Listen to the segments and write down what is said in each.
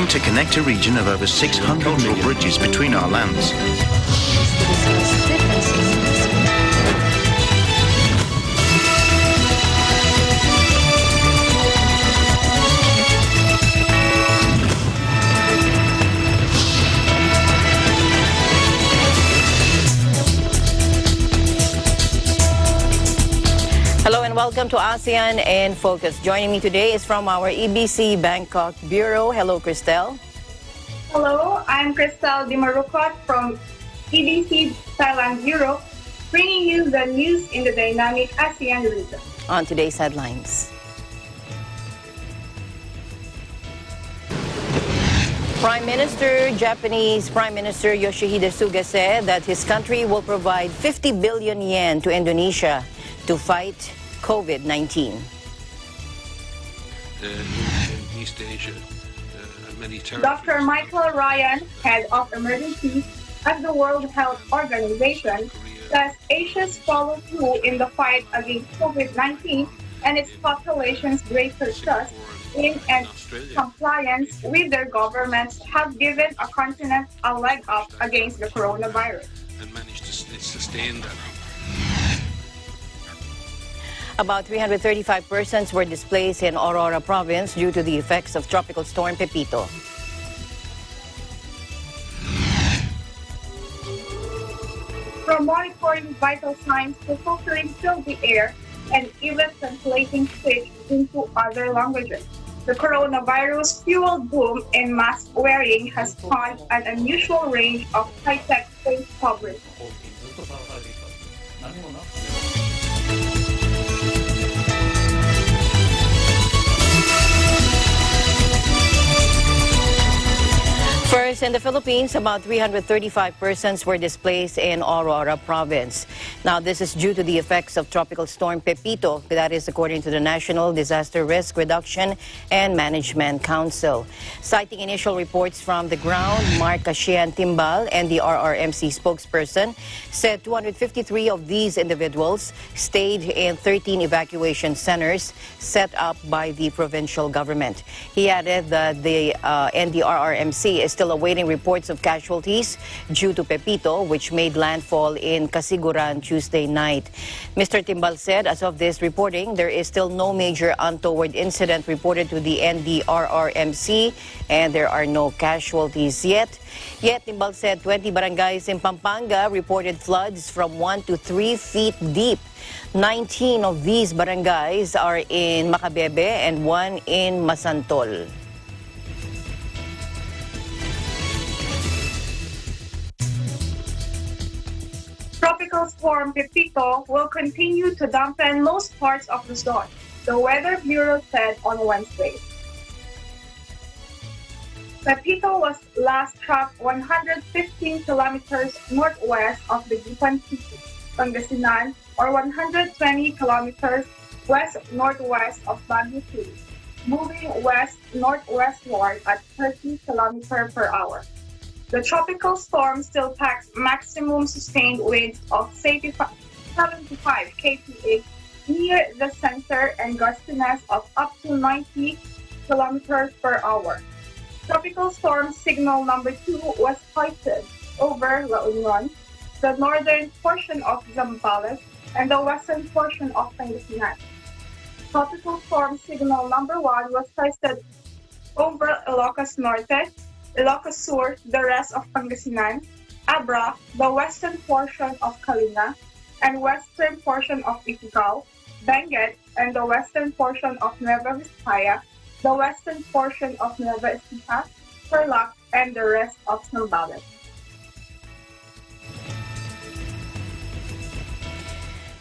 to connect a region of over 600 million bridges between our lands. Hello and welcome to ASEAN in Focus. Joining me today is from our EBC Bangkok Bureau. Hello, Cristel. Hello, I'm Cristel Dimarukot from EBC Thailand Bureau, bringing you the news in the dynamic ASEAN region. On today's headlines. Japanese Prime Minister Yoshihide Suga said that his country will provide 50 billion yen to Indonesia to fight COVID-19. In East Asia, many Dr. Michael Ryan, head of emergencies at the World Health Organization, says Asia's follow through in the fight against COVID-19 and its population's greater trust in and compliance with their governments have given a continent a leg up against the coronavirus. And managed to sustain that. About 335 persons were displaced in Aurora province due to the effects of tropical storm Pepito. From monitoring vital signs to filtering through the air and even translating speech into other languages, the coronavirus-fueled boom in mask wearing has spawned an unusual range of high-tech face coverage. First, in the Philippines, about 335 persons were displaced in Aurora province. Now, this is due to the effects of tropical storm Pepito. That is according to the National Disaster Risk Reduction and Management Council. Citing initial reports from the ground, Mark Asean Timbal and the RRMC spokesperson said 253 of these individuals stayed in 13 evacuation centers set up by the provincial government. He added that the RRMC is still awaiting reports of casualties due to Pepito, which made landfall in Casiguran Tuesday night. Mr. Timbal said, as of this reporting, there is still no major untoward incident reported to the NDRRMC, and there are no casualties yet. Yet, Timbal said 20 barangays in Pampanga reported floods from 1 to 3 feet deep. 19 of these barangays are in Macabebe and 1 in Masantol. Tropical storm Pepito will continue to dampen most parts of the zone, the Weather Bureau said on Wednesday. Pepito was last tracked 115 kilometers northwest of the Gipan City, Pangasinan, or 120 kilometers west-northwest of Baguio City, moving west-northwestward at 30 kilometers per hour. The tropical storm still packs maximum sustained winds of 75 kph near the center and gustiness of up to 90 kilometers per hour. Tropical storm signal number 2 was hoisted over La Union, the northern portion of Zambales, and the western portion of Pangasinan. Tropical storm signal number 1 was hoisted over Ilocos Norte, Ilocos Sur, the rest of Pangasinan, Abra, the western portion of Kalinga, and western portion of Ifugao, Benguet, and the western portion of Nueva Vizcaya, the western portion of Nueva Ecija, Tarlac, and the rest of Zambales.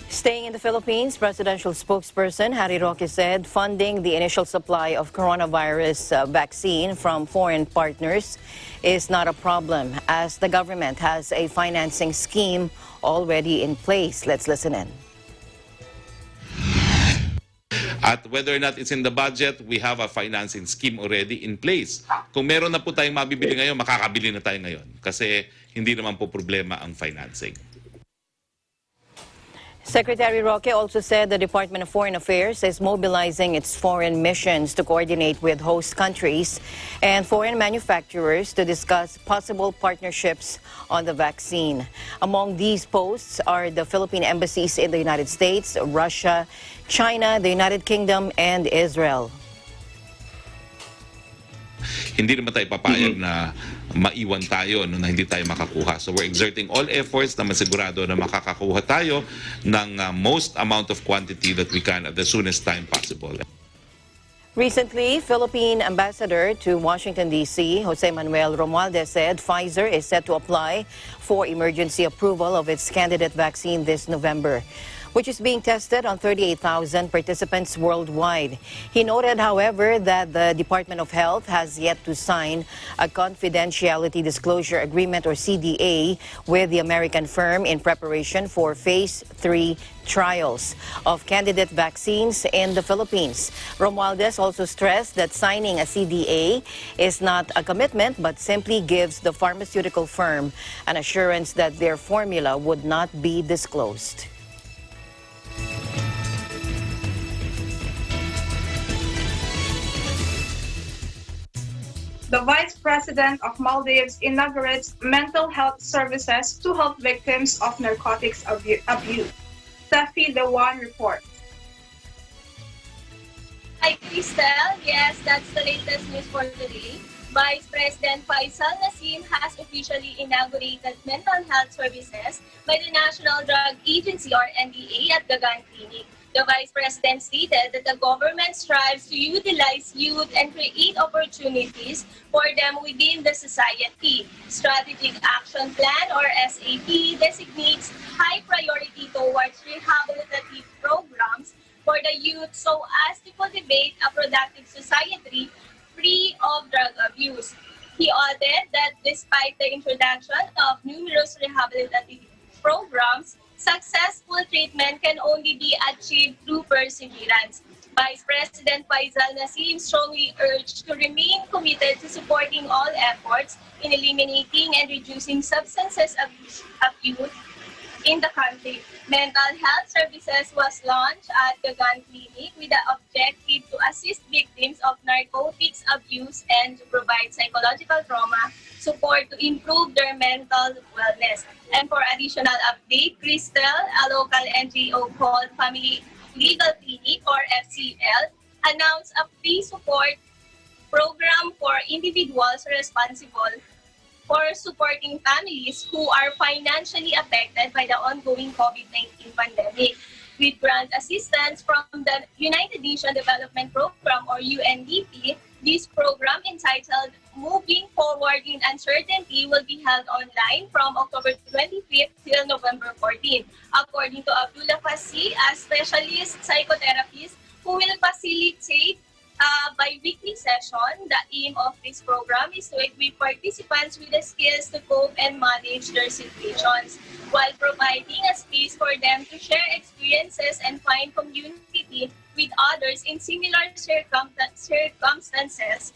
Staying in the Philippines, presidential spokesperson Harry Roque said funding the initial supply of coronavirus vaccine from foreign partners is not a problem, as the government has a financing scheme already in place. Let's listen in. At whether or not it's in the budget, we have a financing scheme already in place. Kung meron na po tayong mabibili ngayon, makakabili na tayo ngayon kasi hindi naman po problema ang financing. Secretary Roque also said the Department of Foreign Affairs is mobilizing its foreign missions to coordinate with host countries and foreign manufacturers to discuss possible partnerships on the vaccine. Among these posts are the Philippine embassies in the United States, Russia, China, the United Kingdom, and Israel. Hindi naman tayo papayag na maiwan tayo no, na hindi tayo makakuha. So we're exerting all efforts na masigurado na makakakuha tayo ng most amount of quantity that we can at the soonest time possible. Recently, Philippine Ambassador to Washington, D.C., Jose Manuel Romualdez said Pfizer is set to apply for emergency approval of its candidate vaccine this November, which is being tested on 38,000 participants worldwide. He noted, however, that the Department of Health has yet to sign a confidentiality disclosure agreement, or CDA, with the American firm in preparation for Phase 3 trials of candidate vaccines in the Philippines. Romualdez also stressed that signing a CDA is not a commitment but simply gives the pharmaceutical firm an assurance that their formula would not be disclosed. The Vice President of Maldives inaugurates mental health services to help victims of narcotics abuse. Steffi Dewan reports. Hi, Cristel. Yes, that's the latest news for today. Vice President Faisal Nasim has officially inaugurated mental health services by the National Drug Agency, or NDA, at Gagan Clinic. The Vice President stated that the government strives to utilize youth and create opportunities for them within the society. Strategic Action Plan, or SAP, designates high priority towards rehabilitative programs for the youth so as to cultivate a productive society free of drug abuse. He added that despite the introduction of numerous rehabilitative programs, successful treatment can only be achieved through perseverance. Vice President Faisal Nasim strongly urged to remain committed to supporting all efforts in eliminating and reducing substances abuse in the country. Mental health services was launched at Gagan Clinic with the objective to assist victims of narcotics abuse and to provide psychological trauma support to improve their mental wellness. And for additional update, Crystal, a local NGO called Family Legal Clinic, or FCL, announced a free support program for individuals responsible for supporting families who are financially affected by the ongoing COVID-19 pandemic. With grant assistance from the United Nations Development Program, or UNDP, this program, entitled Moving Forward in Uncertainty, will be held online from October 25th till November 14th. According to Abdullah Fasi, a specialist psychotherapist who will facilitate bi-weekly session, the aim of this program is to equip participants with the skills to cope and manage their situations, while providing a space for them to share experiences and find community with others in similar circumstances,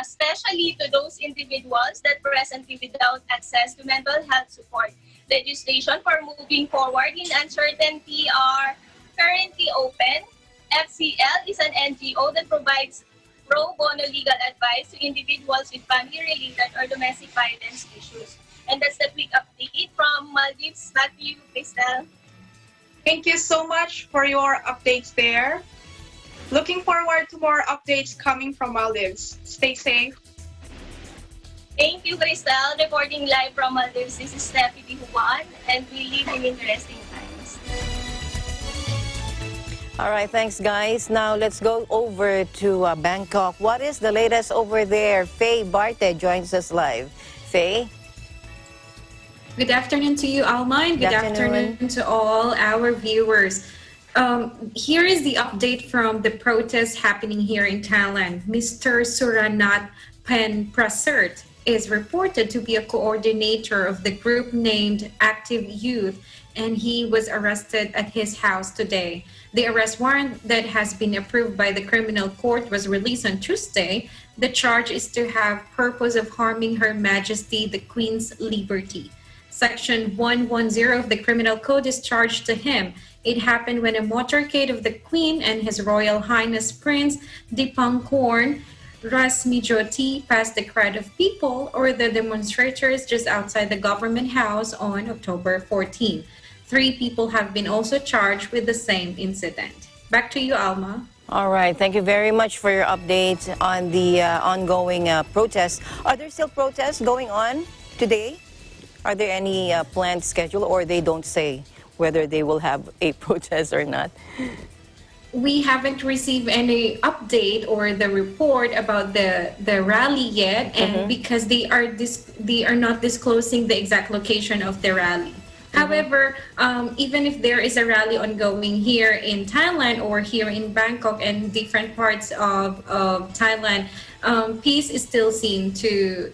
especially to those individuals that presently without access to mental health support. Legislation for moving forward in uncertainty are currently open. FCL is an NGO that provides pro bono legal advice to individuals with family-related or domestic violence issues. And that's the quick update from Maldives. Back to you, Crystal. Thank you so much for your updates there. Looking forward to more updates coming from Maldives. Stay safe. Thank you, Crystal. Reporting live from Maldives, this is Steffi Dihuan, and we live in interesting times. All right, thanks, guys. Now let's go over to Bangkok. What is the latest over there? Faye Barte joins us live. Faye? Good afternoon to you, Alma, and good afternoon to all our viewers. Here is the update from the protests happening here in Thailand. Mr. Suranath Penprasert is reported to be a coordinator of the group named Active Youth, and he was arrested at his house today. The arrest warrant that has been approved by the criminal court was released on Tuesday. The charge is to have purpose of harming Her Majesty the Queen's liberty. Section 110 of the Criminal Code is charged to him. It happened when a motorcade of the Queen and His Royal Highness Prince Dipangkorn Rasmijoti passed the crowd of people or the demonstrators just outside the government house on October 14. 3 people have been also charged with the same incident. Back to you, Alma. All right. Thank you very much for your updates on the ongoing protests. Are there still protests going on today? Are there any planned schedule, or they don't say whether they will have a protest or not? We haven't received any update or the report about the rally yet, and because they are not disclosing the exact location of the rally. However, even if there is a rally ongoing here in Thailand or here in Bangkok and different parts of Thailand, peace is still seen to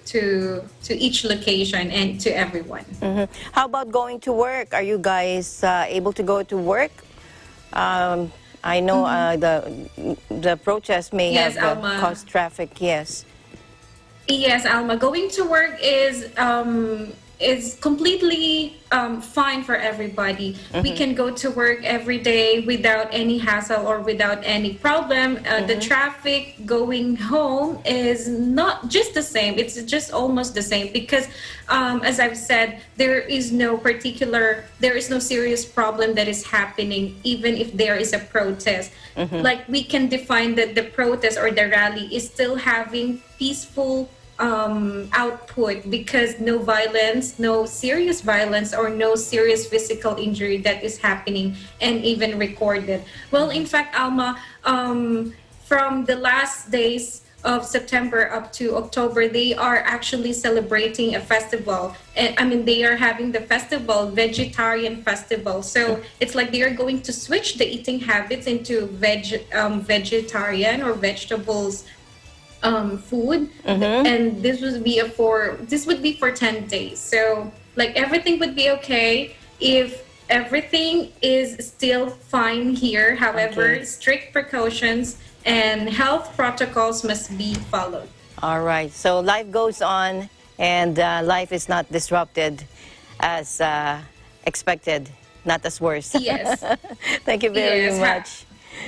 each location and to everyone. How about going to work? Are you guys able to go to work? I know the protest may have caused traffic. Yes. Yes, Alma. Going to work is completely fine for everybody. We can go to work every day without any hassle or without any problem. The traffic going home is not just the same. It's just almost the same because, as I've said, there is no serious problem that is happening, even if there is a protest. Like, we can define that the protest or the rally is still having peaceful output because no violence, no serious violence, or no serious physical injury that is happening and even recorded. Well, in fact, Alma, from the last days of September up to October, they are actually celebrating a festival. I mean, they are having the festival, vegetarian festival. So it's like they are going to switch the eating habits into vegetarian or vegetables food, and this would be for 10 days. So like everything would be okay if everything is still fine here. However, strict precautions and health protocols must be followed. All right. So life goes on, and life is not disrupted as expected, not as worse. Yes. Thank you very much.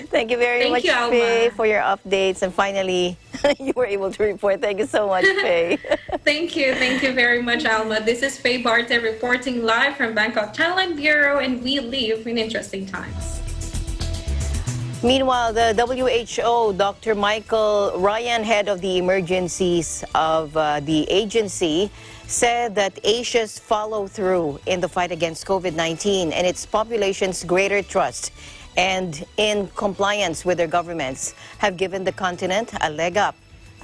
Thank you very much, Faye, for your updates. And finally, you were able to report. Thank you so much, Faye. Thank you very much, Alma. This is Faye Barte reporting live from Bangkok Thailand Bureau, and we live in interesting times. Meanwhile, the WHO, Dr. Michael Ryan, head of the emergencies of the agency, said that Asia's follow-through in the fight against COVID-19 and its population's greater trust and in compliance with their governments have given the continent a leg up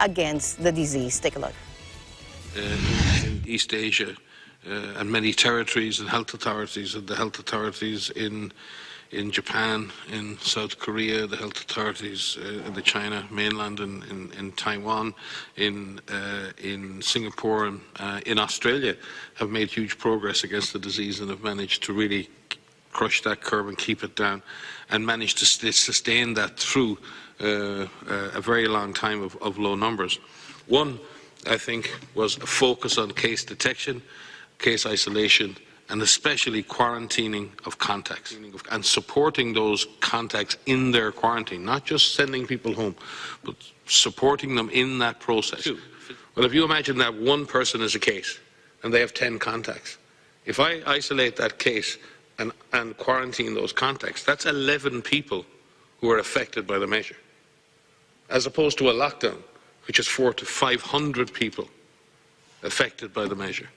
against the disease. Take a look. In East Asia and many territories and health authorities, and the health authorities in Japan, in South Korea, the health authorities in the China mainland, in Taiwan, in Singapore, and in Australia have made huge progress against the disease and have managed to really crush that curve and keep it down, and managed to sustain that through a very long time of low numbers. One, I think, was a focus on case detection, case isolation, and especially quarantining of contacts and supporting those contacts in their quarantine, not just sending people home, but supporting them in that process. Well, if you imagine that one person is a case and they have 10 contacts, if I isolate that case and quarantine those contacts, that's 11 people who are affected by the measure, as opposed to a lockdown, which is 400 to 500 people affected by the measure.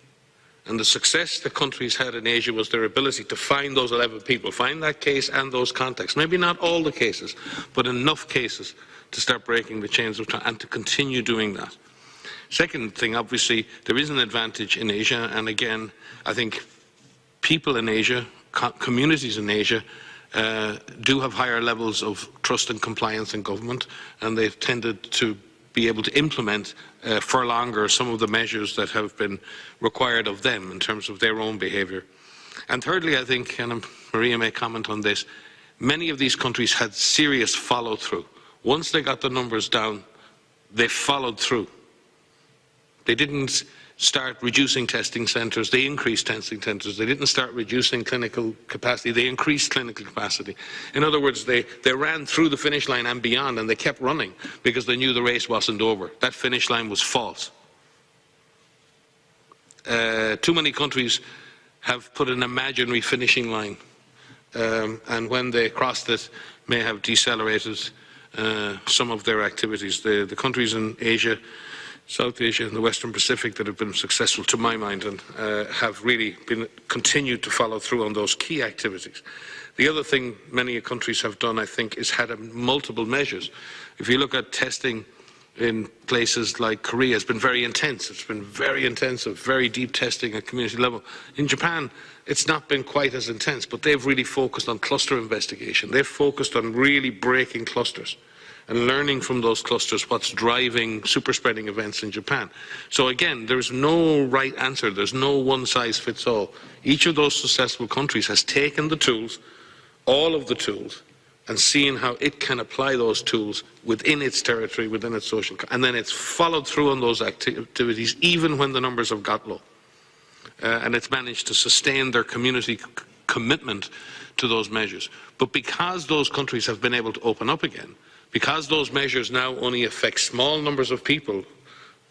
And the success the countries had in Asia was their ability to find those 11 people, find that case and those contacts. Maybe not all the cases, but enough cases to start breaking the chains of time and to continue doing that. Second thing, obviously, there is an advantage in Asia, and again, I think people in Asia, communities in Asia, do have higher levels of trust and compliance in government, and they've tended to be able to implement for longer some of the measures that have been required of them in terms of their own behaviour. And thirdly, I think, and Maria may comment on this, many of these countries had serious follow-through. Once they got the numbers down, they followed through. They didn't start reducing testing centres. They increased testing centres. They didn't start reducing clinical capacity. They increased clinical capacity. In other words, they ran through the finish line and beyond, and they kept running because they knew the race wasn't over. That finish line was false. Too many countries have put an imaginary finishing line, and when they crossed it, may have decelerated some of their activities. The countries in Asia, South Asia and the Western Pacific that have been successful, to my mind, and have really continued to follow through on those key activities. The other thing many countries have done, I think, is had multiple measures. If you look at testing in places like Korea, it's been very intense. It's been very intensive, very deep testing at community level. In Japan, it's not been quite as intense, but they've really focused on cluster investigation. They've focused on really breaking clusters and learning from those clusters what's driving super spreading events in Japan. So again, there's no right answer. There's no one size fits all. Each of those successful countries has taken the tools, all of the tools, and seen how it can apply those tools within its territory, within its social, and then it's followed through on those activities even when the numbers have got low. And it's managed to sustain their community commitment to those measures. But because those countries have been able to open up again, because those measures now only affect small numbers of people,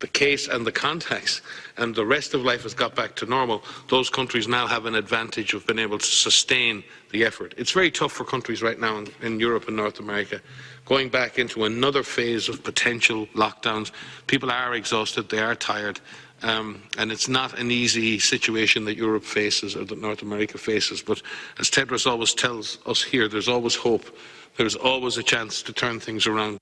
the case and the contacts, and the rest of life has got back to normal, those countries now have an advantage of being able to sustain the effort. It's very tough for countries right now in Europe and North America, going back into another phase of potential lockdowns. People are exhausted, they are tired, and it's not an easy situation that Europe faces or that North America faces. But as Tedros always tells us here, there's always hope. There's always a chance to turn things around.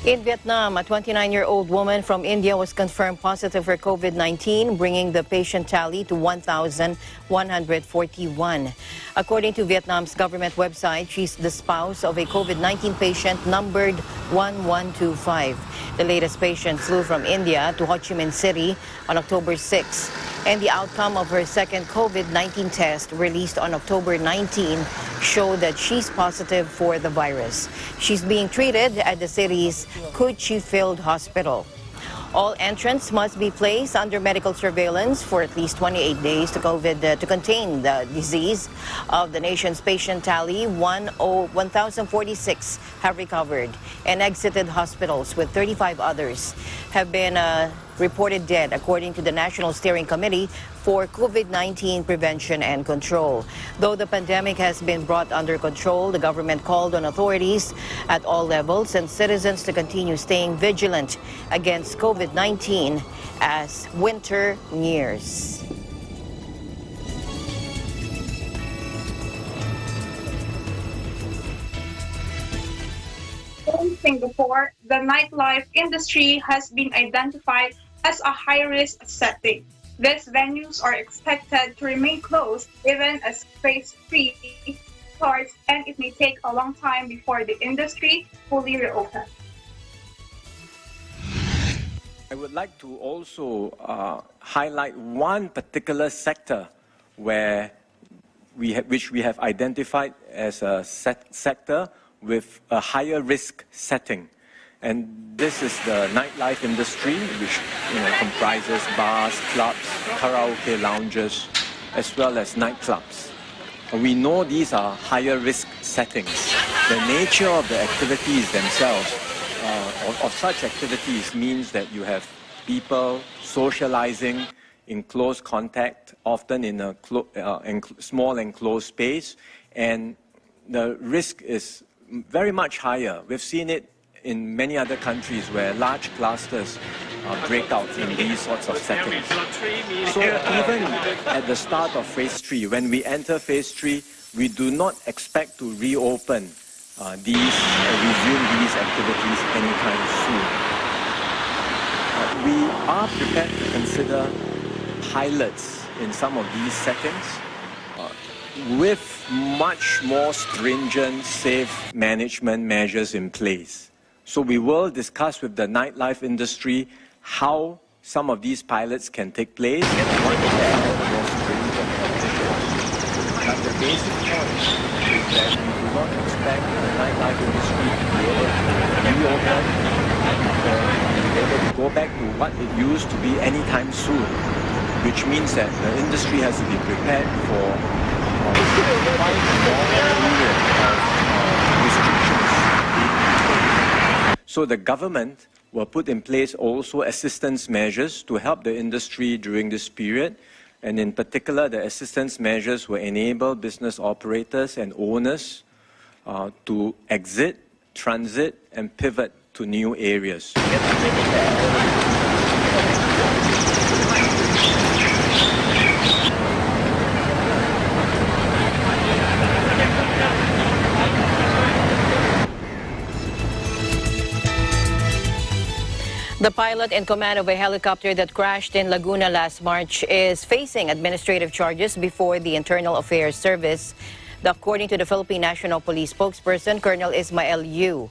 In Vietnam, a 29-year-old woman from India was confirmed positive for COVID-19, bringing the patient tally to 1,141. According to Vietnam's government website, she's the spouse of a COVID-19 patient numbered 1125. The latest patient flew from India to Ho Chi Minh City on October 6, and the outcome of her second COVID-19 test released on October 19 showed that she's positive for the virus. She's being treated at the city's Cu Chi Field Hospital. All entrants must be placed under medical surveillance for at least 28 days to contain the disease. Of the nation's patient tally, 1,046 have recovered and exited hospitals, with 35 others have been reported dead, according to the National Steering Committee for COVID-19 Prevention and Control. Though the pandemic has been brought under control, the government called on authorities at all levels and citizens to continue staying vigilant against COVID-19 as winter nears. In Singapore, the nightlife industry has been identified as a high-risk setting. These venues are expected to remain closed even as phase 3 starts, and it may take a long time before the industry fully reopens. I would like to also highlight one particular sector which we have identified as a sector with a higher risk setting. And this is the nightlife industry, which comprises bars, clubs, karaoke lounges, as well as nightclubs. We know these are higher risk settings. The nature of the activities themselves, of such activities, means that you have people socializing in close contact, often in a small enclosed space, and the risk is very much higher. We've seen it in many other countries where large clusters break out in these sorts of settings. So even at the start of phase 3, when we enter phase 3, we do not expect to resume these activities anytime soon. We are prepared to consider pilots in some of these settings with much more stringent safe management measures in place. So we will discuss with the nightlife industry how some of these pilots can take place and what are the more stringent measures. basic point is that we do not expect the nightlife industry to be able to reopen or be able to go back to what it used to be anytime soon, which means that the industry has to be prepared for quite a long period of restrictions. So the government will put in place also assistance measures to help the industry during this period. And in particular, the assistance measures will enable business operators and owners to exit, transit, and pivot to new areas. The pilot in command of a helicopter that crashed in Laguna last March is facing administrative charges before the Internal Affairs Service, according to the Philippine National Police spokesperson, Colonel Ismael Yu.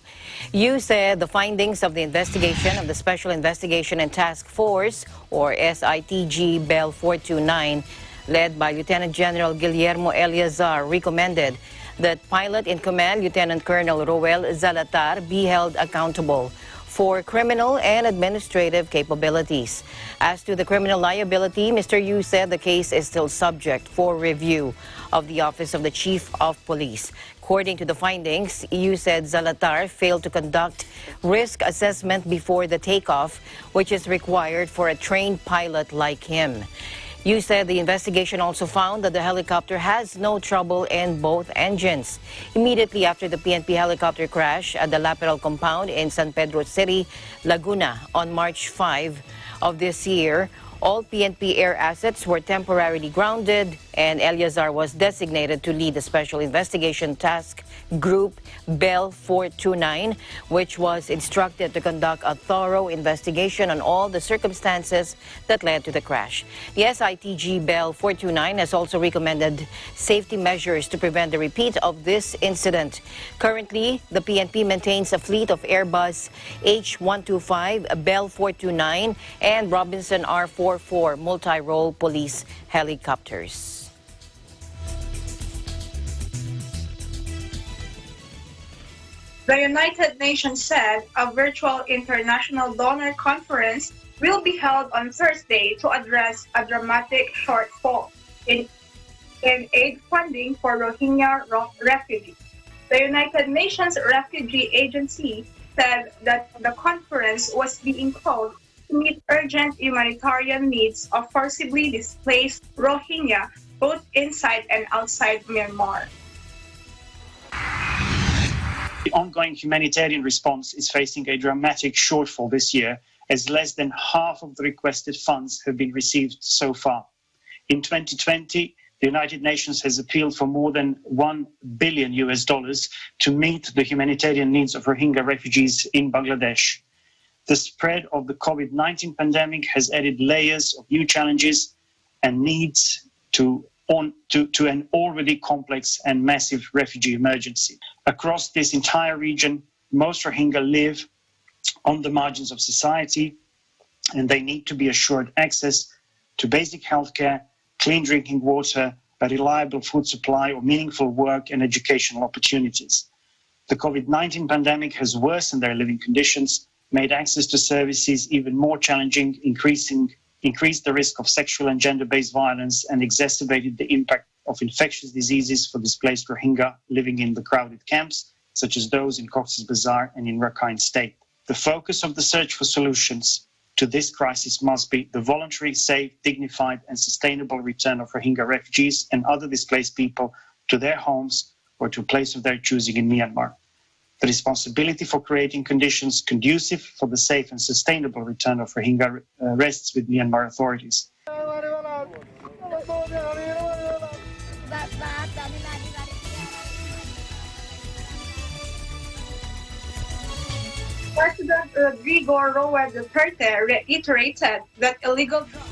Yu said the findings of the investigation of the Special Investigation and Task Force, or SITG Bell 429, led by Lieutenant General Guillermo Eleazar, recommended that pilot in command, Lieutenant Colonel Roel Zalatar, be held accountable for criminal and administrative capabilities. As to the criminal liability, Mr. Yu said the case is still subject for review of the Office of the Chief of Police. According to the findings, Yu said Zalatar failed to conduct risk assessment before the takeoff, which is required for a trained pilot like him. Yu said the investigation also found that the helicopter has no trouble in both engines. Immediately after the PNP helicopter crash at the Laperal compound in San Pedro City, Laguna on March 5 of this year, all PNP air assets were temporarily grounded, and Eleazar was designated to lead the Special Investigation Task Group Bell 429, which was instructed to conduct a thorough investigation on all the circumstances that led to the crash. The SITG Bell 429 has also recommended safety measures to prevent the repeat of this incident. Currently, the PNP maintains a fleet of Airbus H125, Bell 429, and Robinson R44 multi-role police helicopters. The United Nations said a virtual international donor conference will be held on Thursday to address a dramatic shortfall in aid funding for Rohingya refugees. The United Nations Refugee Agency said that the conference was being called to meet urgent humanitarian needs of forcibly displaced Rohingya, both inside and outside Myanmar. The ongoing humanitarian response is facing a dramatic shortfall this year, as less than half of the requested funds have been received so far. In 2020, the United Nations has appealed for more than $1 billion to meet the humanitarian needs of Rohingya refugees in Bangladesh. The spread of the COVID-19 pandemic has added layers of new challenges and needs to an already complex and massive refugee emergency. Across this entire region, most Rohingya live on the margins of society, and they need to be assured access to basic healthcare, clean drinking water, a reliable food supply, or meaningful work and educational opportunities. The COVID-19 pandemic has worsened their living conditions, made access to services even more challenging, increased the risk of sexual and gender-based violence, and exacerbated the impact of infectious diseases for displaced Rohingya living in the crowded camps, such as those in Cox's Bazar and in Rakhine State. The focus of the search for solutions to this crisis must be the voluntary, safe, dignified, and sustainable return of Rohingya refugees and other displaced people to their homes or to a place of their choosing in Myanmar. The responsibility for creating conditions conducive for the safe and sustainable return of Rohingya rests with Myanmar authorities. President Rodrigo Roa Duterte reiterated that illegal drugs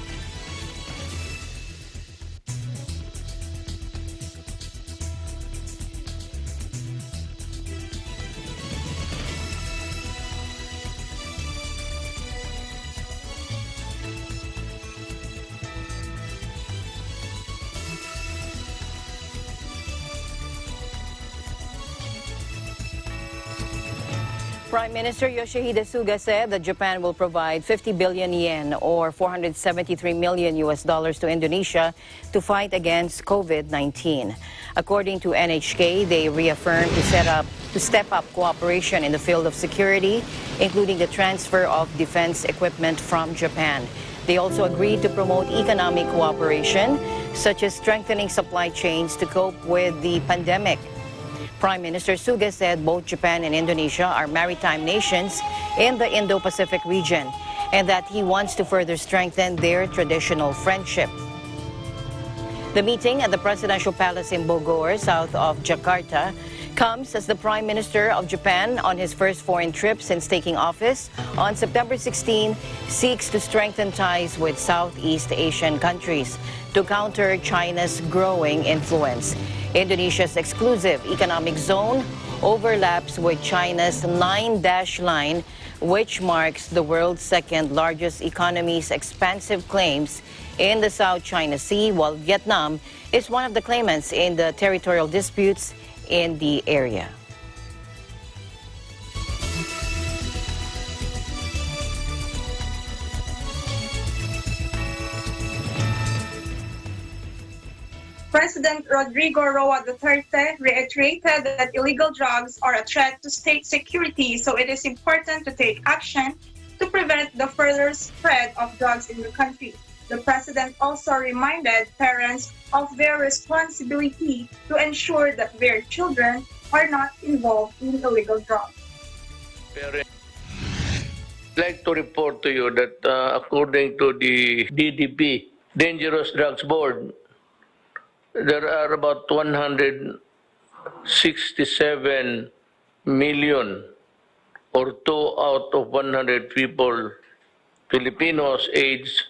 Prime Minister Yoshihide Suga said that Japan will provide 50 billion yen or $473 million to Indonesia to fight against COVID-19. According to NHK, they reaffirmed to step up cooperation in the field of security, including the transfer of defense equipment from Japan. They also agreed to promote economic cooperation, such as strengthening supply chains to cope with the pandemic. Prime Minister Suga said both Japan and Indonesia are maritime nations in the Indo-Pacific region and that he wants to further strengthen their traditional friendship. The meeting at the Presidential Palace in Bogor, south of Jakarta, comes as the Prime Minister of Japan, on his first foreign trip since taking office on September 16, seeks to strengthen ties with Southeast Asian countries to counter China's growing influence. Indonesia's exclusive economic zone overlaps with China's 9-dash line, which marks the world's second largest economy's expansive claims in the South China Sea, while Vietnam is one of the claimants in the territorial disputes in the area. President Rodrigo Roa Duterte reiterated that illegal drugs are a threat to state security, so it is important to take action to prevent the further spread of drugs in the country. The president also reminded parents of their responsibility to ensure that their children are not involved in illegal drugs. I'd like to report to you that according to the DDB, Dangerous Drugs Board, there are about 167 million or 2 out of 100 people, Filipinos aged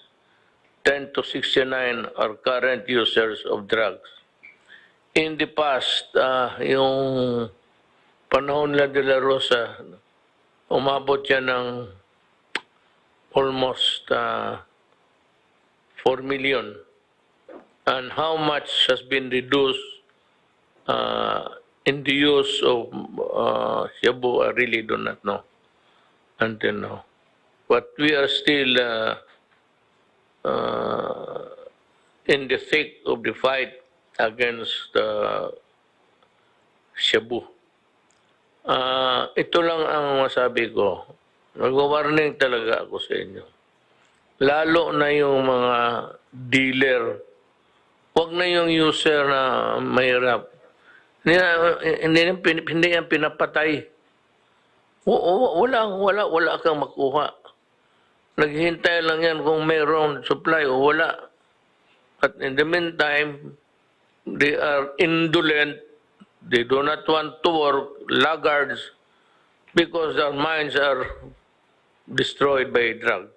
10 to 69 are current users of drugs. In the past, yung panahon la de la Rosa, umabot yan ng almost 4 million. And how much has been reduced in the use of shabu, I really do not know until now. But we are still in the thick of the fight against shabu. Ito lang ang masabi ko. Nag-warning talaga ako sa inyo. Lalo na yung mga dealer. Huwag na yung user na mahirap. Hindi yan pinapatay. Wala kang makuha. Naghihintay lang yan kung mayroon supply o wala. But in the meantime, they are indolent. They do not want to work, laggards, because their minds are destroyed by drugs.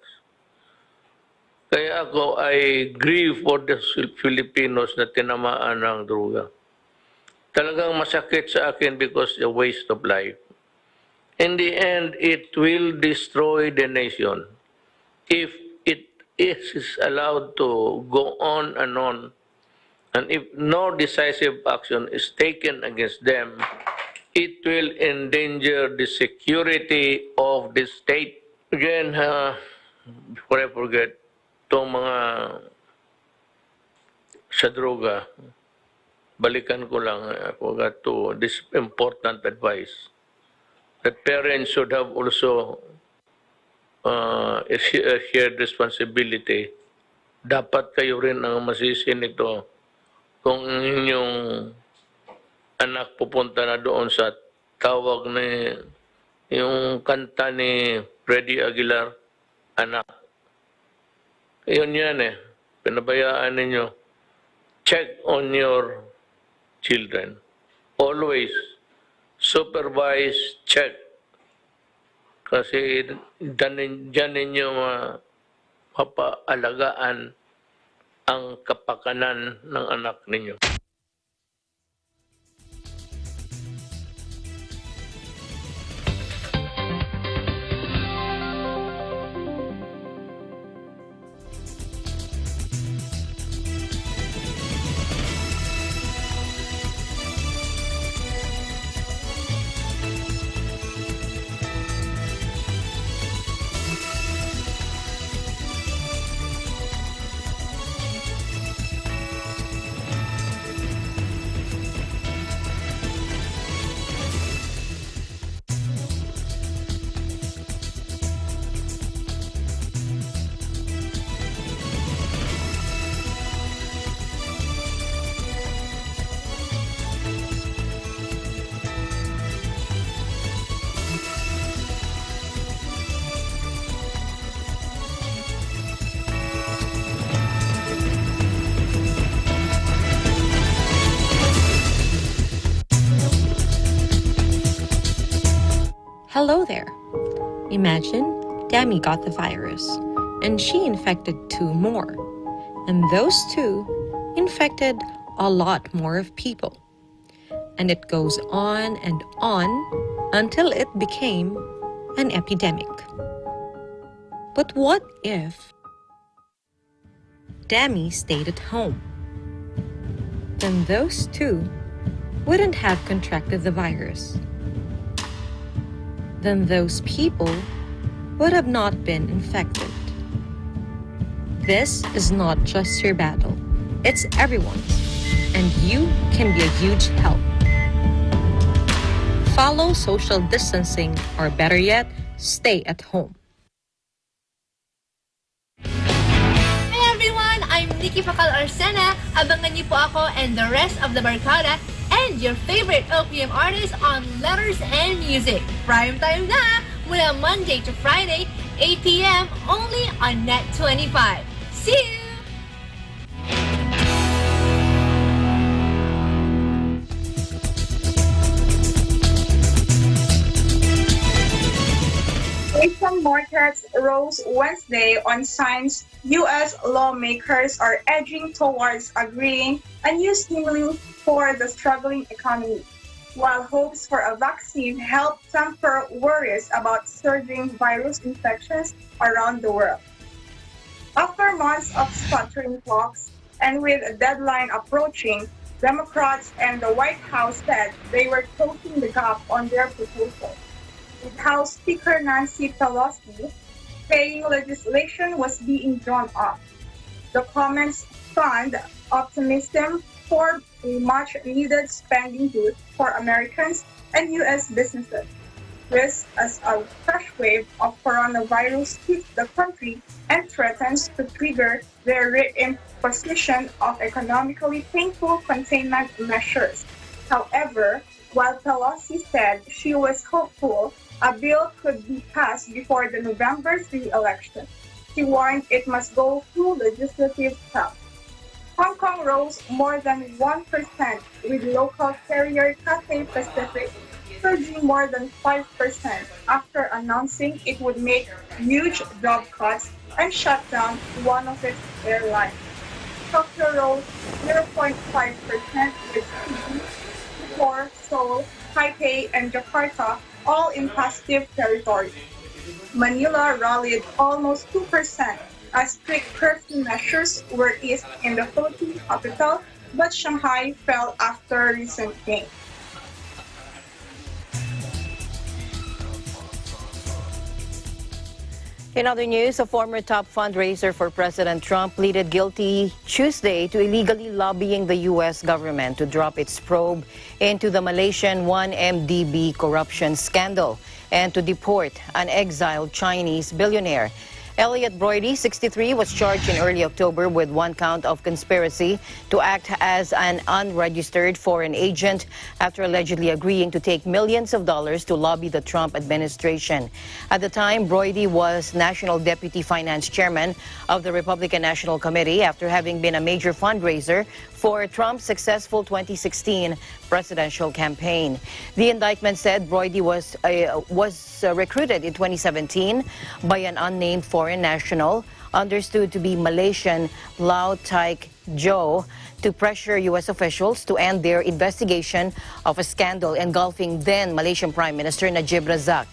Kaya ako, I grieve for the Filipinos na tinamaan ng droga. Talagang masakit sa akin because it's a waste of life. In the end, it will destroy the nation. If it is allowed to go on, and if no decisive action is taken against them, it will endanger the security of the state. Again, before I forget, itong mga sa droga, balikan ko lang, I forgot to this important advice that parents should have also a shared responsibility. Dapat kayo rin ang masisi nito kung inyong anak pupunta na doon sa tawag ni yung kanta ni Freddie Aguilar, anak. Yun yan pinabayaan ninyo. Check on your children. Always supervise, check. Kasi dyan ninyo mapaalagaan ang kapakanan ng anak ninyo. Hello there. Imagine Demi got the virus, and she infected 2 more. And those 2 infected a lot more of people. And it goes on and on until it became an epidemic. But what if Demi stayed at home? Then those 2 wouldn't have contracted the virus. Then those people would have not been infected. This is not just your battle, it's everyone's, and you can be a huge help. Follow social distancing, or better yet, stay at home. Hey everyone! I'm Nikki Fakal Arsena. Abangan niyo po ako and the rest of the Barkada and your favorite OPM artists on Letters and Music. Prime time na! Mula Monday to Friday, 8 p.m. only on Net 25. See you! Asian markets rose Wednesday on signs U.S. lawmakers are edging towards agreeing a new stimulus for the struggling economy, while hopes for a vaccine help temper worries about surging virus infections around the world. After months of sputtering talks and with a deadline approaching, Democrats and the White House said they were closing the gap on their proposal, with House Speaker Nancy Pelosi saying legislation was being drawn up. The comments spawned optimism for a much-needed spending boost for Americans and U.S. businesses, this as a fresh wave of coronavirus hits the country and threatens to trigger their reimposition of economically painful containment measures. However, while Pelosi said she was hopeful a bill could be passed before the November 3 election, she warned it must go through legislative steps. Hong Kong rose more than 1%, with local carrier Cathay Pacific surging more than 5% after announcing it would make huge job cuts and shut down one of its airlines. Tokyo rose 0.5%, with Sydney, Singapore, Seoul, Taipei, and Jakarta all in positive territory. Manila rallied almost 2% as strict curfew measures were eased in the Philippine capital, but Shanghai fell after recent gains. In other news, a former top fundraiser for President Trump pleaded guilty Tuesday to illegally lobbying the U.S. government to drop its probe into the Malaysian 1MDB corruption scandal and to deport an exiled Chinese billionaire. Elliot Broidy, 63, was charged in early October with 1 count of conspiracy to act as an unregistered foreign agent after allegedly agreeing to take millions of dollars to lobby the Trump administration. At the time, Broidy was National Deputy Finance Chairman of the Republican National Committee after having been a major fundraiser for Trump's successful 2016 presidential campaign. The indictment said Broidy was recruited in 2017 by an unnamed foreign national, understood to be Malaysian Lau Taik Jo, to pressure U.S. officials to end their investigation of a scandal engulfing then Malaysian Prime Minister Najib Razak.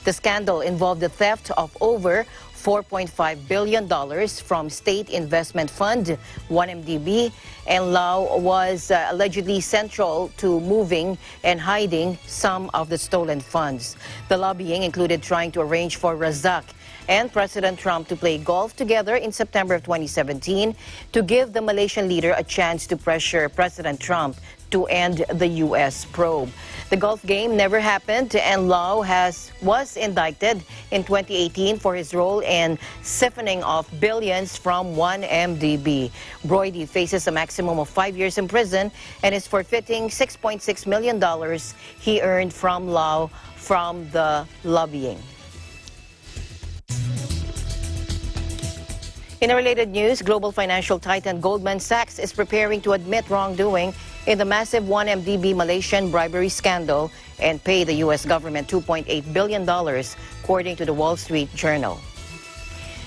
The scandal involved the theft of over $4.5 billion from State Investment Fund, 1MDB, and Lau was allegedly central to moving and hiding some of the stolen funds. The lobbying included trying to arrange for Razak and President Trump to play golf together in September of 2017 to give the Malaysian leader a chance to pressure President Trump to end the U.S. probe. The golf game never happened, and Lau was indicted in 2018 for his role in siphoning off billions from 1MDB. Broidy faces a maximum of 5 years in prison and is forfeiting $6.6 million he earned from Lau from the lobbying. In a related news, global financial titan Goldman Sachs is preparing to admit wrongdoing in the massive 1MDB Malaysian bribery scandal and pay the U.S. government $2.8 billion, according to the Wall Street Journal.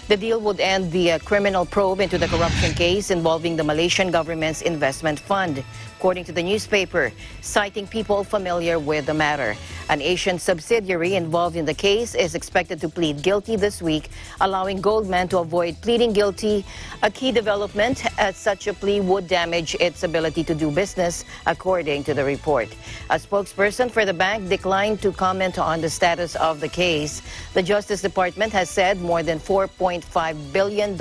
The deal would end the criminal probe into the corruption case involving the Malaysian government's investment fund, according to the newspaper, citing people familiar with the matter. An Asian subsidiary involved in the case is expected to plead guilty this week, allowing Goldman to avoid pleading guilty. A key development, as such a plea would damage its ability to do business, according to the report. A spokesperson for the bank declined to comment on the status of the case. The Justice Department has said more than $4.5 billion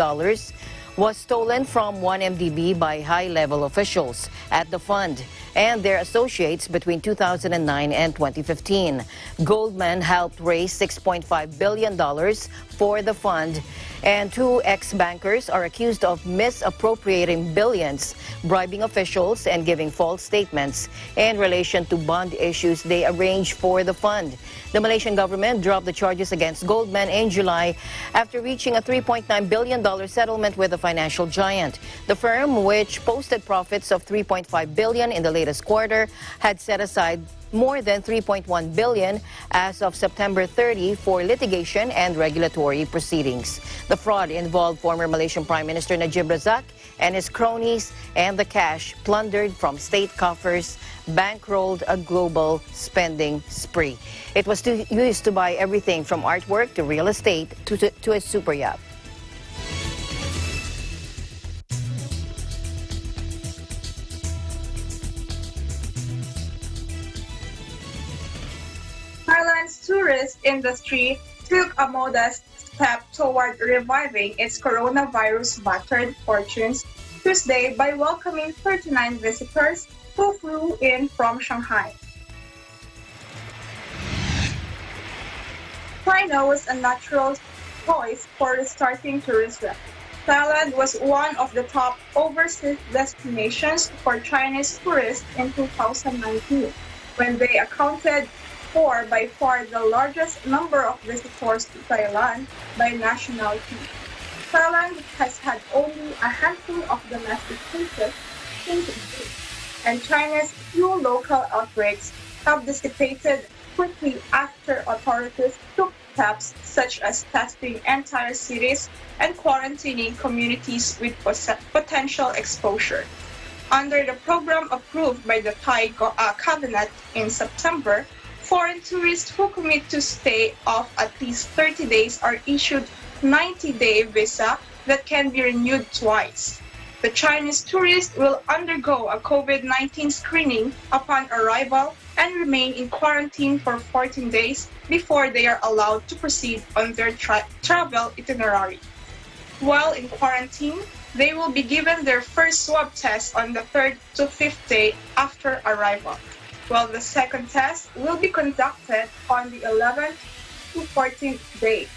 was stolen from 1MDB by high-level officials at the fund and their associates between 2009 and 2015. Goldman helped raise $6.5 billion for the fund, and two ex-bankers are accused of misappropriating billions, bribing officials, and giving false statements in relation to bond issues they arranged for the fund. The Malaysian government dropped the charges against Goldman in July after reaching a $3.9 billion settlement with the financial giant. The firm, which posted profits of $3.5 billion in the latest quarter, had set aside more than $3.1 billion as of September 30 for litigation and regulatory proceedings. The fraud involved former Malaysian Prime Minister Najib Razak and his cronies, and the cash plundered from state coffers bankrolled a global spending spree. It was used to buy everything from artwork to real estate to a super yacht. Thailand's tourist industry took a modest step toward reviving its coronavirus-battered fortunes Tuesday by welcoming 39 visitors who flew in from Shanghai. China was a natural choice for restarting tourism. Thailand was one of the top overseas destinations for Chinese tourists in 2019, when they accounted for by far the largest number of visitors to Thailand by nationality. Thailand has had only a handful of domestic cases since June, and China's few local outbreaks have dissipated quickly after authorities took steps such as testing entire cities and quarantining communities with potential exposure. Under the program approved by the Thai cabinet in September, foreign tourists who commit to stay of at least 30 days are issued 90-day visa that can be renewed twice. The Chinese tourists will undergo a COVID-19 screening upon arrival and remain in quarantine for 14 days before they are allowed to proceed on their travel itinerary. While in quarantine, they will be given their first swab test on the 3rd to 5th day after arrival, while the second test will be conducted on the 11th to 14th day.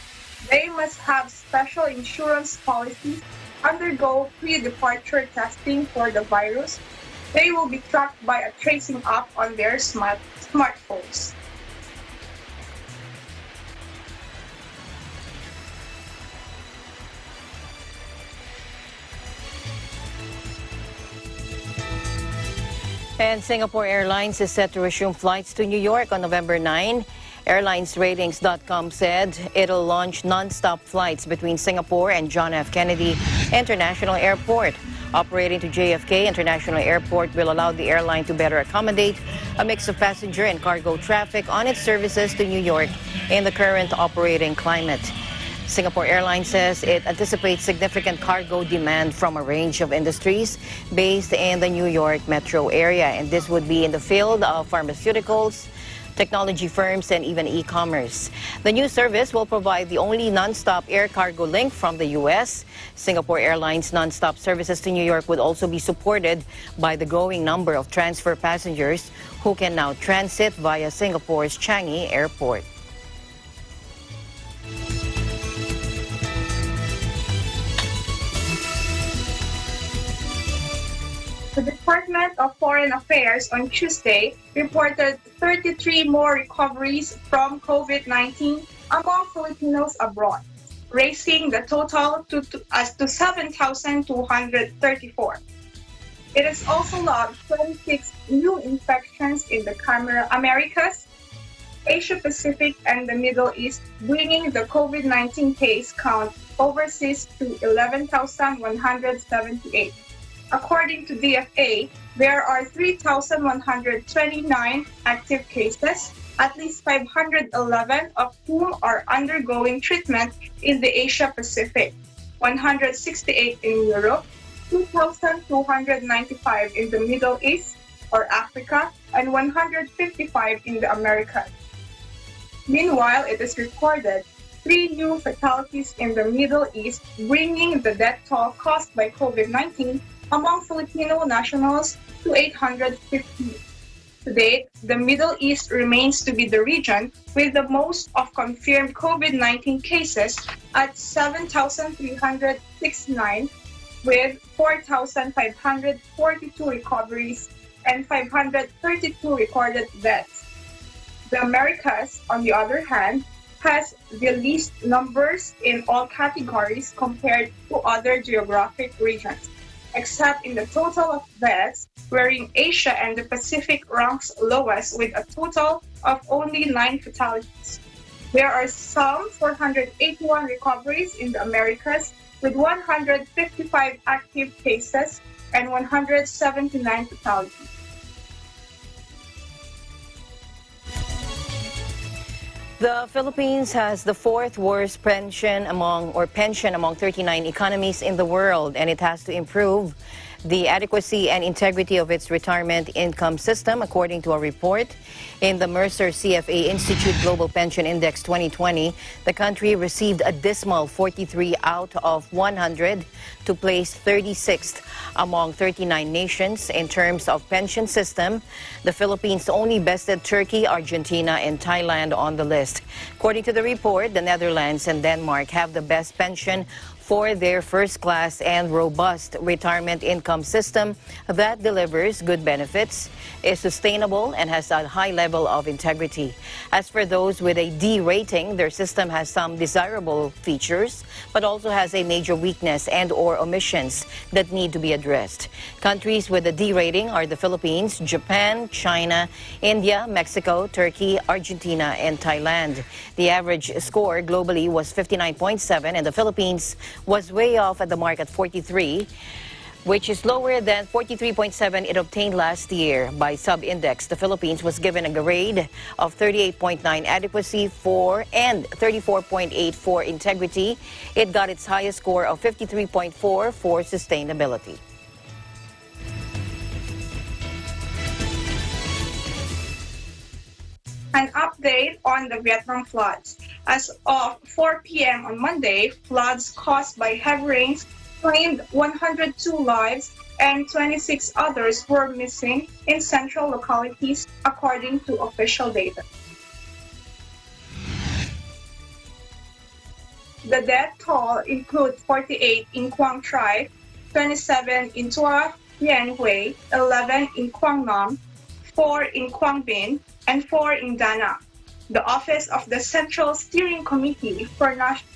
They must have special insurance policies, undergo pre-departure testing for the virus. They will be tracked by a tracing app on their smartphones. And Singapore Airlines is set to resume flights to New York on November 9. AirlinesRatings.com said it'll launch non-stop flights between Singapore and John F. Kennedy International Airport. Operating to JFK International Airport will allow the airline to better accommodate a mix of passenger and cargo traffic on its services to New York in the current operating climate. Singapore Airlines says it anticipates significant cargo demand from a range of industries based in the New York metro area, and this would be in the field of pharmaceuticals, technology firms, and even e-commerce. The new service will provide the only non-stop air cargo link from the U.S. Singapore Airlines non-stop services to New York would also be supported by the growing number of transfer passengers who can now transit via Singapore's Changi Airport. The Department of Foreign Affairs on Tuesday reported 33 more recoveries from COVID-19 among Filipinos abroad, raising the total to 7,234. It has also logged 26 new infections in the Americas, Asia Pacific, and the Middle East, bringing the COVID-19 case count overseas to 11,178. According to DFA, there are 3,129 active cases, at least 511 of whom are undergoing treatment in the Asia Pacific, 168 in Europe, 2,295 in the Middle East or Africa, and 155 in the Americas. Meanwhile, it is recorded 3 new fatalities in the Middle East, bringing the death toll caused by COVID-19 among Filipino nationals to 850. To date, the Middle East remains to be the region with the most of confirmed COVID-19 cases at 7,369, with 4,542 recoveries and 532 recorded deaths. The Americas, on the other hand, has the least numbers in all categories compared to other geographic regions, except in the total of deaths, wherein Asia and the Pacific ranks lowest with a total of only 9 fatalities. There are some 481 recoveries in the Americas, with 155 active cases and 179 fatalities. The Philippines has the 4th worst pension among 39 economies in the world, and it has to improve the adequacy and integrity of its retirement income system, according to a report in the Mercer CFA Institute Global Pension Index 2020. The country received a dismal 43 out of 100 to place 36th among 39 nations in terms of pension system. The Philippines only bested Turkey, Argentina, and Thailand on the list. According to the report, the Netherlands and Denmark have the best pension for their first-class and robust retirement income system that delivers good benefits, is sustainable, and has a high level of integrity. As for those with a D rating, their system has some desirable features, but also has a major weakness and/or omissions that need to be addressed. Countries with a D rating are the Philippines, Japan, China, India, Mexico, Turkey, Argentina, and Thailand. The average score globally was 59.7, and the Philippines was way off at the mark at 43, which is lower than 43.7 it obtained last year. By sub-index, the Philippines was given a grade of 38.9 adequacy for and 34.8 for integrity. It got its highest score of 53.4 for sustainability. An update on the Vietnam floods. As of 4 p.m. on Monday, floods caused by heavy rains claimed 102 lives and 26 others were missing in central localities, according to official data. The death toll includes 48 in Quang Tri, 27 in Tua Tien Huy, 11 in Quang Nam, 4 in Quang Binh, and 4 in Da Nang. The Office of the Central Steering Committee for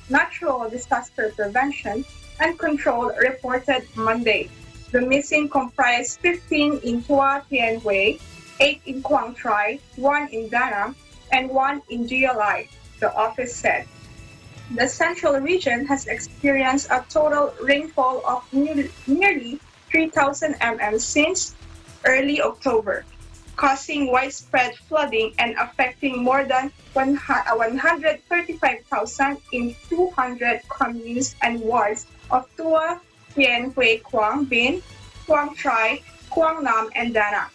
Natural Disaster Prevention and Control reported Monday. The missing comprised 15 in Tua Tien Huy, 8 in Quang Tri, 1 in Da Nang, and 1 in GLI, the office said. The central region has experienced a total rainfall of nearly 3,000 mm since early October, causing widespread flooding and affecting more than 135,000 in 200 communes and wards of Tua, Tien Huy, Quang Binh, Quang Tri, Quang Nam, and Da Nang.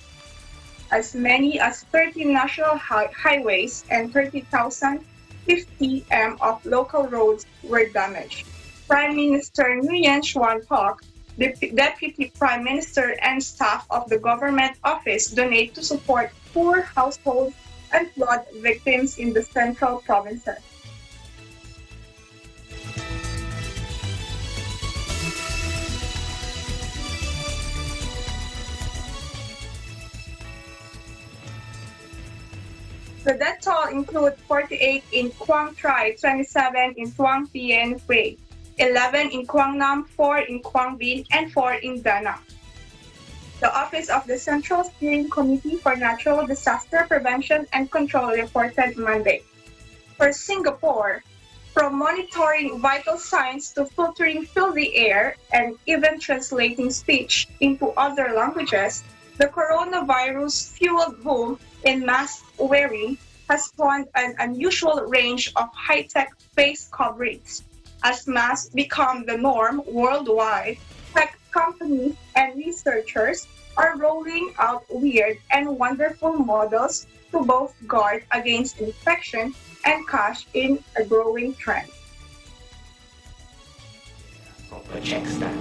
As many as 30 national highways and 30,050 m of local roads were damaged. Prime Minister Nguyen Xuan Phuc, the Deputy Prime Minister, and staff of the government office donate to support poor households and flood victims in the central provinces. The death toll includes 48 in Quang Tri, 27 in Quang Tien Huy, 11 in Quang Nam, 4 in Quang Binh, and 4 in Da Nang. The Office of the Central Steering Committee for Natural Disaster Prevention and Control reported Monday. For Singapore, from monitoring vital signs to filtering filthy air and even translating speech into other languages, the coronavirus-fueled boom in mask wearing has spawned an unusual range of high-tech face coverings. As masks become the norm worldwide, tech companies and researchers are rolling out weird and wonderful models to both guard against infection and cash in a growing trend. Proper checks that.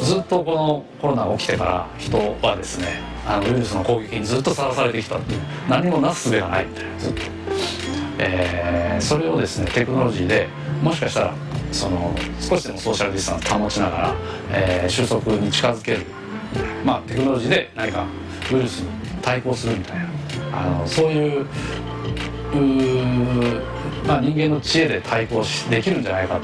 ずっとこのコロナが起きてから人はですね、ウイルスの攻撃にずっとさらされてきたっていう、何もなす術がないみたいな、ずっと、それをですねテクノロジーでもしかしたら少しでもソーシャルディスタンス保ちながら、収束に近づける、テクノロジーで何かウイルスに対抗するみたいな、そういう人間の知恵で対抗できるんじゃないか。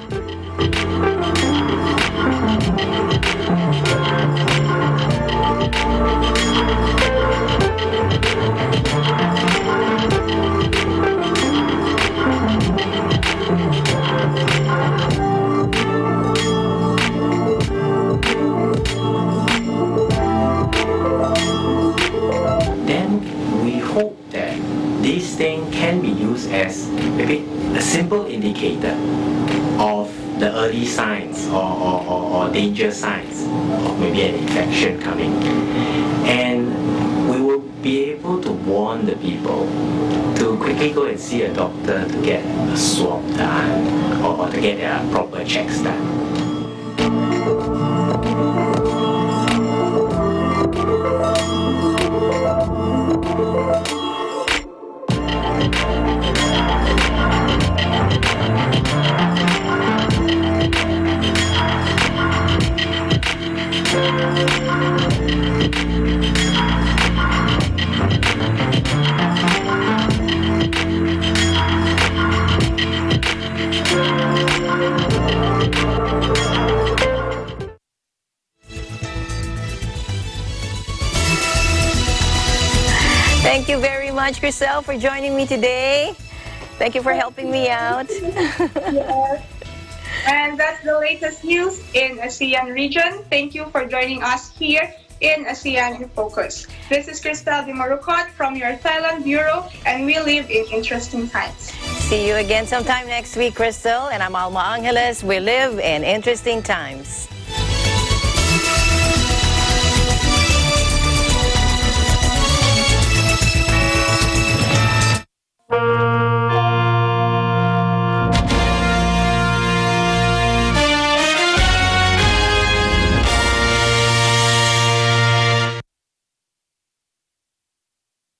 Then we hope that this thing can be used as maybe a simple indicator of the early signs or danger signs of maybe an infection coming. And we will be able to warn the people to quickly go and see a doctor to get a swab done or to get their proper checks done. Thank you very much, Chriselle, for joining me today. Thank you for helping me out. Yes. And that's the latest news in ASEAN region. Thank you for joining us here in ASEAN in Focus. This is Chriselle Di Marukot from your Thailand Bureau, and we live in interesting times. See you again sometime next week, Crystal. And I'm Alma Angeles. We live in interesting times.